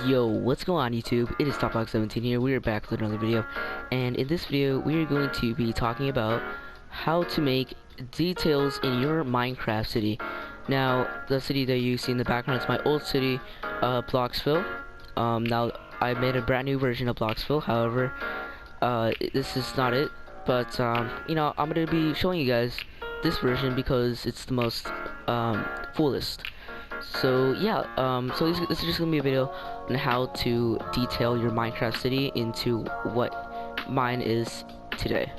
Yo, what's going on YouTube? It is Topbox17 here. We are back with another video, and in this video we are going to be talking about how to make details in your Minecraft city. Now, the city that you see in the background is my old city, Bloxville. Now I made a brand new version of Bloxville. However, this is not it, but I'm gonna be showing you guys this version because it's the most fullest. So yeah, this is just gonna be a video on how to detail your Minecraft city into what mine is today.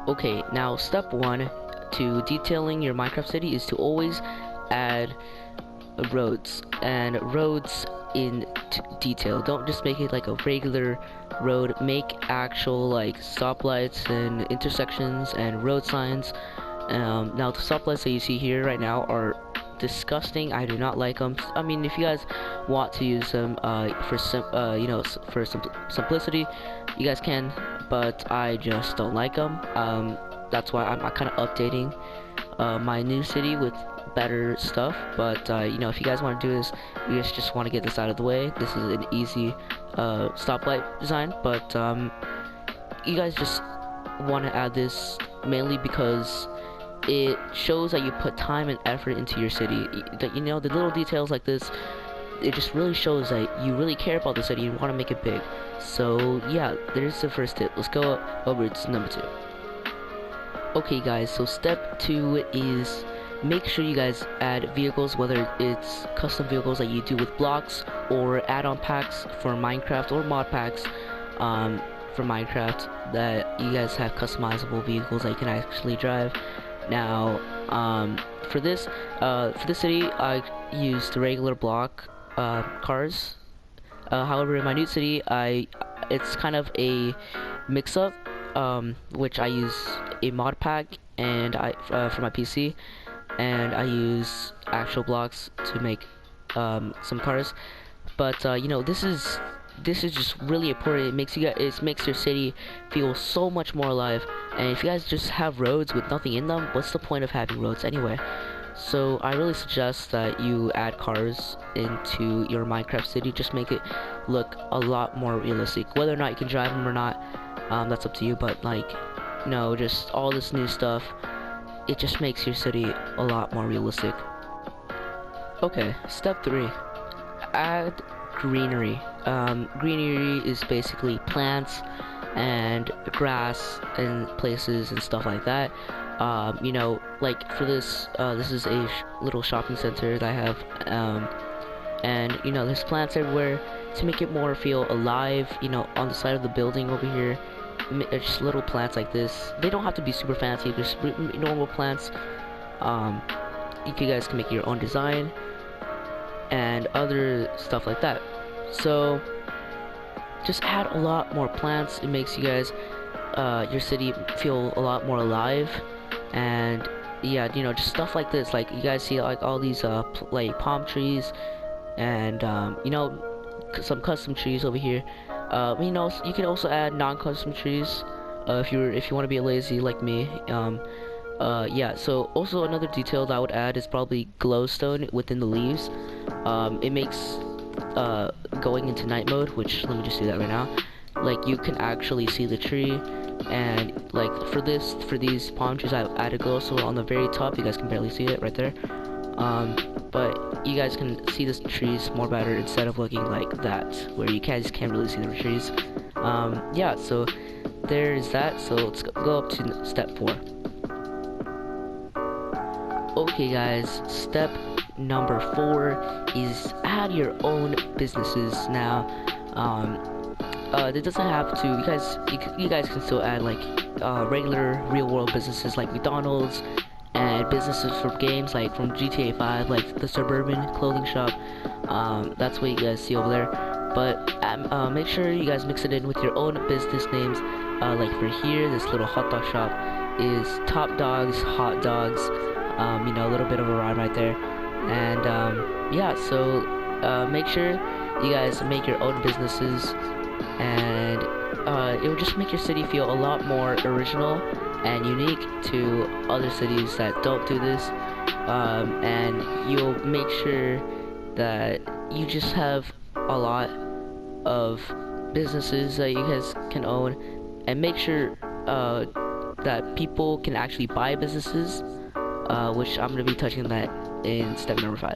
Okay, now step 1 to detailing your Minecraft city is to always add roads, and roads in detail. Don't just make it like a regular road, make actual like stoplights and intersections and road signs. Now the stoplights that you see here right now are disgusting. I do not like them. I mean, if you guys want to use them for simplicity, you guys can, but I just don't like them. That's why I'm kind of updating my new city with better stuff. But if you guys want to do this, you guys just want to get this out of the way. This is an easy stoplight design, but you guys just want to add this mainly because it shows that you put time and effort into your city. The little details like this, it just really shows that you really care about the city and want to make it big. So yeah, there's the first tip. Let's go over to number 2. Okay guys, so step 2 is make sure you guys add vehicles, whether it's custom vehicles that you do with blocks or add-on packs for Minecraft or mod packs for Minecraft, that you guys have customizable vehicles that you can actually drive. Now, for this city, I used regular block cars. However, in my new city, it's kind of a mix-up, which I use a mod pack and for my PC, and I use actual blocks to make some cars. But this is just really important. It makes your city feel so much more alive. And if you guys just have roads with nothing in them, what's the point of having roads anyway? So I really suggest that you add cars into your Minecraft city. Just make it look a lot more realistic. Whether or not you can drive them or not, that's up to you. But just all this new stuff, it just makes your city a lot more realistic. Okay, step 3. Add greenery. Greenery is basically plants and grass and places and stuff like that. Like for this, this is a little shopping center that I have, and there's plants everywhere to make it more feel alive. On the side of the building over here, just little plants like this. They don't have to be super fancy, just normal plants. You guys can make your own design and other stuff like that. So just add a lot more plants. It makes you guys your city feel a lot more alive. And yeah, just stuff like this, like you guys see like all these like palm trees and some custom trees over here. You can also add non-custom trees if you want to be lazy like me. Yeah, so also another detail that I would add is probably glowstone within the leaves. It makes going into night mode, which let me just do that right now. Like you can actually see the tree, and like for these palm trees, I've added glowstone on the very top. You guys can barely see it right there. But you guys can see the trees more better instead of looking like that, where you just can't really see the trees. Yeah, so there's that. So let's go up to step 4. Okay guys, step number 4 is add your own businesses. Now it doesn't have to, you guys can still add like regular real world businesses like McDonald's, and businesses from games like from GTA 5, like the Suburban clothing shop. That's what you guys see over there. But make sure you guys mix it in with your own business names. Like for here, this little hot dog shop is Top Dogs Hot Dogs. A little bit of a rhyme right there. And yeah, so make sure you guys make your own businesses, and it will just make your city feel a lot more original and unique to other cities that don't do this. And you'll make sure that you just have a lot of businesses that you guys can own, and make sure that people can actually buy businesses, which I'm going to be touching on that in step number 5.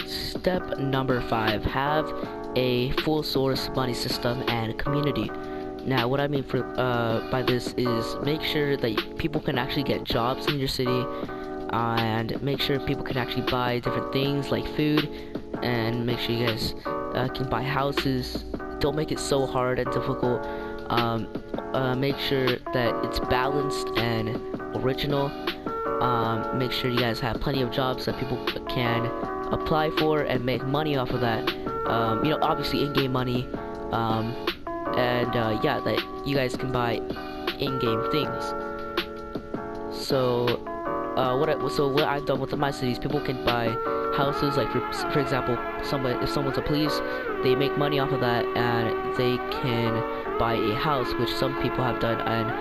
Step number 5, have a full source money system and community. Now, what I mean by this is make sure that people can actually get jobs in your city, and make sure people can actually buy different things like food, and make sure you guys can buy houses. Don't make it so hard and difficult. Make sure that it's balanced and original. Make sure you guys have plenty of jobs that people can apply for and make money off of that. Obviously in-game money, yeah, that you guys can buy in-game things. So what I've done with my cities, people can buy houses. Like for example, if someone's a police, they make money off of that, and they can buy a house, which some people have done. And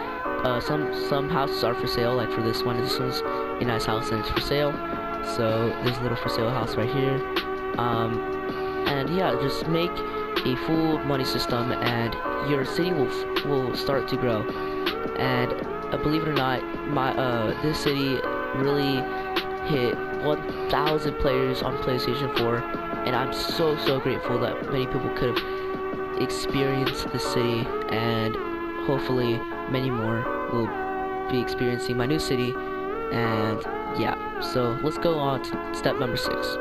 some houses are for sale. Like for this one's a nice house and it's for sale. So there's a little for sale house right here. And yeah, just make a full money system, and your city will start to grow. And believe it or not, this city really hit 1,000 players on PlayStation 4, and I'm so grateful that many people could have experienced the city, and hopefully many more will be experiencing my new city. And yeah, so let's go on to step number 6.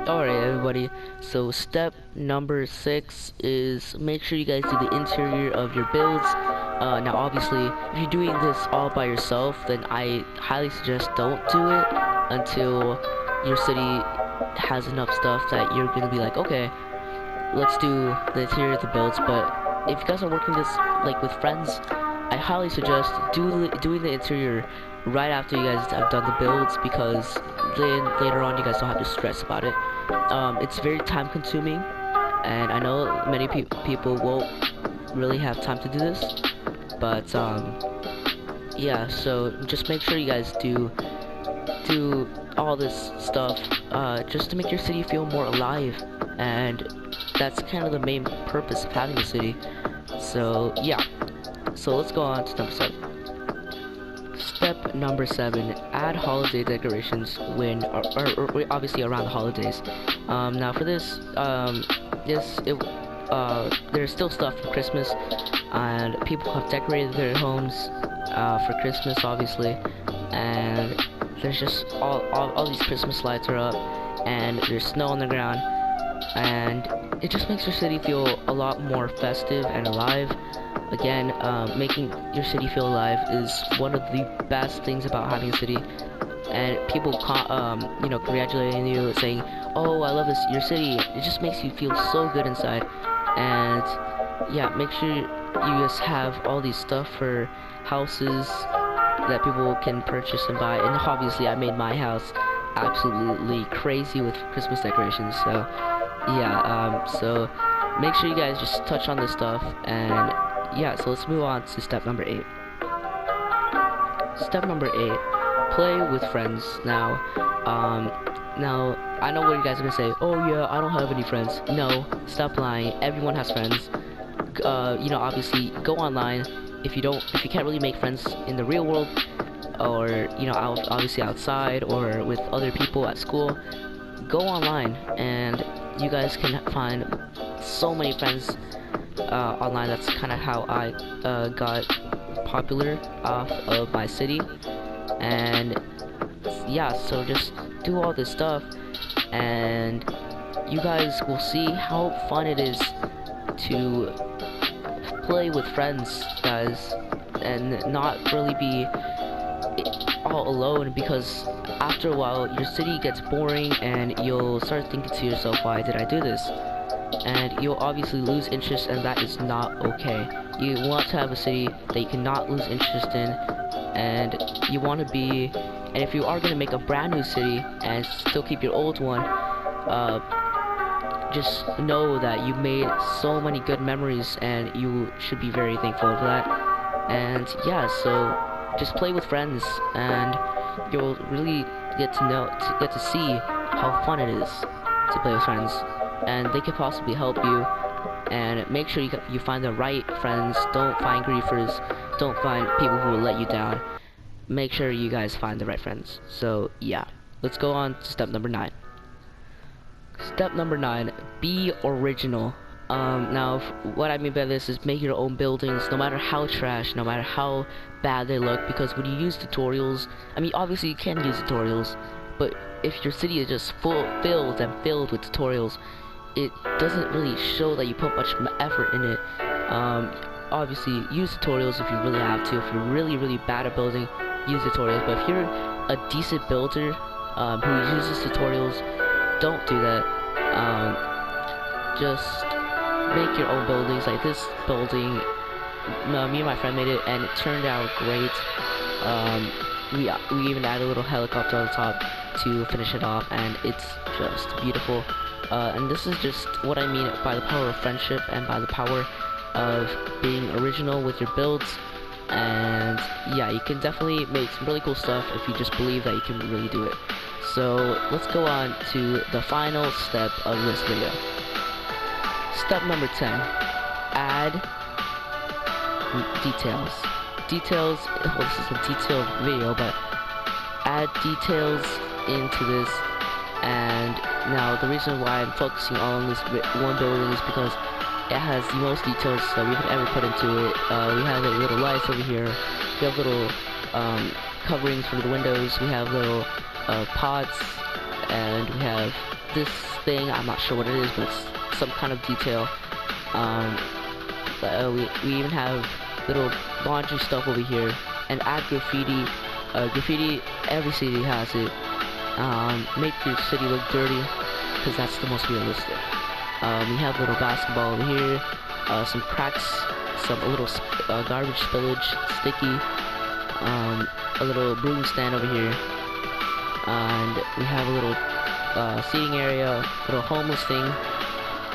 Alright everybody, so step number 6 is make sure you guys do the interior of your builds. Now obviously, if you're doing this all by yourself, then I highly suggest don't do it until your city has enough stuff that you're gonna be like, okay, let's do the interior of the builds. But if you guys are working this like with friends, I highly suggest doing the interior right after you guys have done the builds, because then later on you guys don't have to stress about it. It's very time consuming, and I know many people won't really have time to do this, but yeah, so just make sure you guys do all this stuff just to make your city feel more alive, and that's kind of the main purpose of having a city. So yeah, so let's go on to number 7. Step number 7, add holiday decorations when or obviously around the holidays. Now for this, there's still stuff for Christmas, and people have decorated their homes for Christmas, obviously, and there's just all these Christmas lights are up, and there's snow on the ground, and it just makes your city feel a lot more festive and alive. Again, making your city feel alive is one of the best things about having a city, and people congratulating you, saying, "Oh, I love your city." It just makes you feel so good inside. And yeah, make sure you just have all these stuff for houses that people can purchase and buy. And obviously, I made my house absolutely crazy with Christmas decorations. So yeah, so make sure you guys just touch on this stuff. And yeah, so let's move on to step number 8. Step number 8, play with friends. Now I know what you guys are gonna say. Oh yeah, I don't have any friends. No, stop lying. Everyone has friends. Obviously go online. If you can't really make friends in the real world, or obviously outside or with other people at school, go online, and you guys can find so many friends online. That's kind of how I got popular off of my city. And yeah, so just do all this stuff, and you guys will see how fun it is to play with friends, guys, and not really be all alone, because after a while your city gets boring and you'll start thinking to yourself, why did I do this? And you'll obviously lose interest, and that is not okay. You want to have a city that you cannot lose interest in, and you want to be, and if you are going to make a brand new city and still keep your old one, just know that you made so many good memories, and you should be very thankful for that. And yeah, so just play with friends, and you'll really get to see how fun it is. to play with friends, and they could possibly help you. And make sure you find the right friends. Don't find griefers. Don't find people who will let you down. Make sure you guys find the right friends. So yeah, let's go on to step number 9. Step number 9, be original. Now, what I mean by this is make your own buildings, no matter how trash, no matter how bad they look, because when you use tutorials, I mean, obviously you can use tutorials, but if your city is just filled with tutorials, it doesn't really show that you put much effort in it. Obviously, use tutorials if you really have to. If you're really, really bad at building, use tutorials, but if you're a decent builder who uses tutorials, don't do that. Just make your own buildings. Like this building, me and my friend made it, and it turned out great. We even added a little helicopter on the top to finish it off, and it's just beautiful. And this is just what I mean by the power of friendship and by the power of being original with your builds. And yeah, you can definitely make some really cool stuff if you just believe that you can really do it. So let's go on to the final step of this video. Step number 10, add details. Details, well, this is a detailed video, but add details into this. And now the reason why I'm focusing on this one building is because it has the most details that we could ever put into it. We have little lights over here, we have little coverings for the windows, we have little pods, and we have this thing, I'm not sure what it is, but it's some kind of detail. We even have little laundry stuff over here, and add graffiti. Graffiti, every city has it. Make your city look dirty, because that's the most realistic. We have little basketball over here, some cracks, some little garbage spillage, sticky, a little broom stand over here, and we have a little seating area, little homeless thing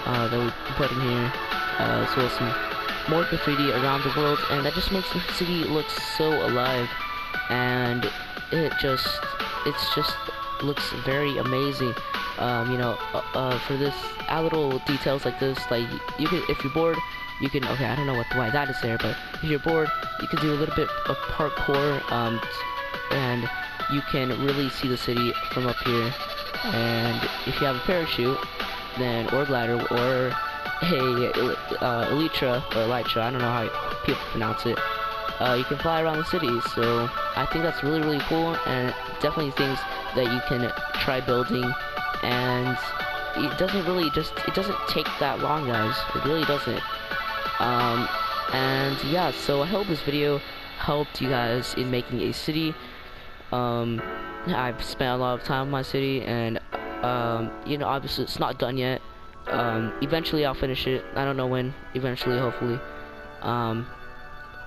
that we put in here, as well as some more graffiti around the world, and that just makes the city look so alive, and it just looks very amazing. You know, for this, add little details like this. Like you can, if you're bored, you can. Okay, I don't know why that is there, but if you're bored, you can do a little bit of parkour, and you can really see the city from up here. And if you have a parachute, then or glider or elytra or elytra, I don't know how people pronounce it. You can fly around the city. So I think that's really, really cool, and definitely things that you can try building. And it doesn't really it doesn't take that long, guys. It really doesn't. And yeah, so I hope this video helped you guys in making a city. I've spent a lot of time in my city, and you know, obviously it's not done yet. Eventually I'll finish it. I don't know when. Eventually, hopefully.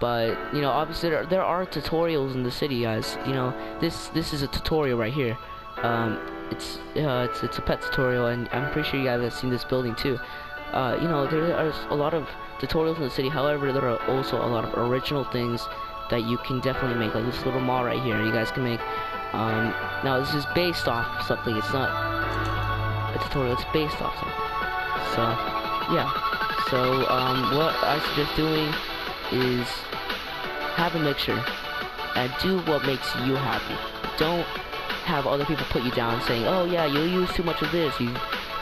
But you know, obviously there are tutorials in the city, guys. You know, this is a tutorial right here. It's a pet tutorial, and I'm pretty sure you guys have seen this building too. You know, there are a lot of tutorials in the city. However, there are also a lot of original things that you can definitely make, like this little mall right here. You guys can make. Now this is based off something. It's not a tutorial. It's based off something. So yeah. So what I suggest doing is have a mixture and do what makes you happy. Don't have other people put you down saying, oh yeah, you use too much of this, you're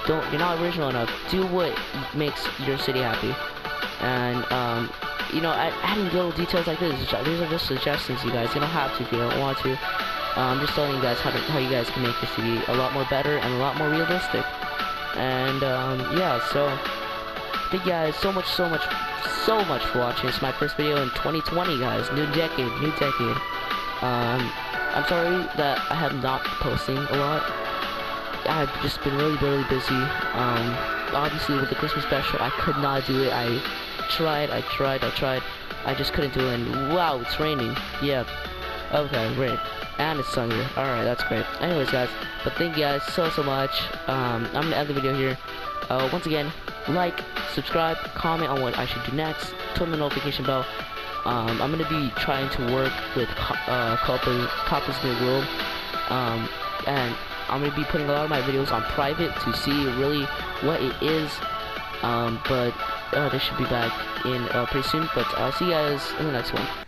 not original enough. Do what makes your city happy. And you know, adding little details like this, these are just suggestions, you guys. You don't have to if you don't want to. I'm just telling you guys how you guys can make your city a lot more better and a lot more realistic. And yeah, so thank you guys so much for watching. It's my first video in 2020, guys. New decade. I'm sorry that I have not been posting a lot. I've just been really busy. Obviously with the Christmas special, I could not do it. I tried. I just couldn't do it. And wow, it's raining. Yeah. Okay, great. And it's sunny. Alright, that's great. Anyways, guys, but thank you guys so much. I'm gonna end the video here. Once again, like, subscribe, comment on what I should do next, turn the notification bell. I'm gonna be trying to work with COPPA-This new rule, and I'm gonna be putting a lot of my videos on private to see really what it is. But this should be back in pretty soon. But I'll see you guys in the next one.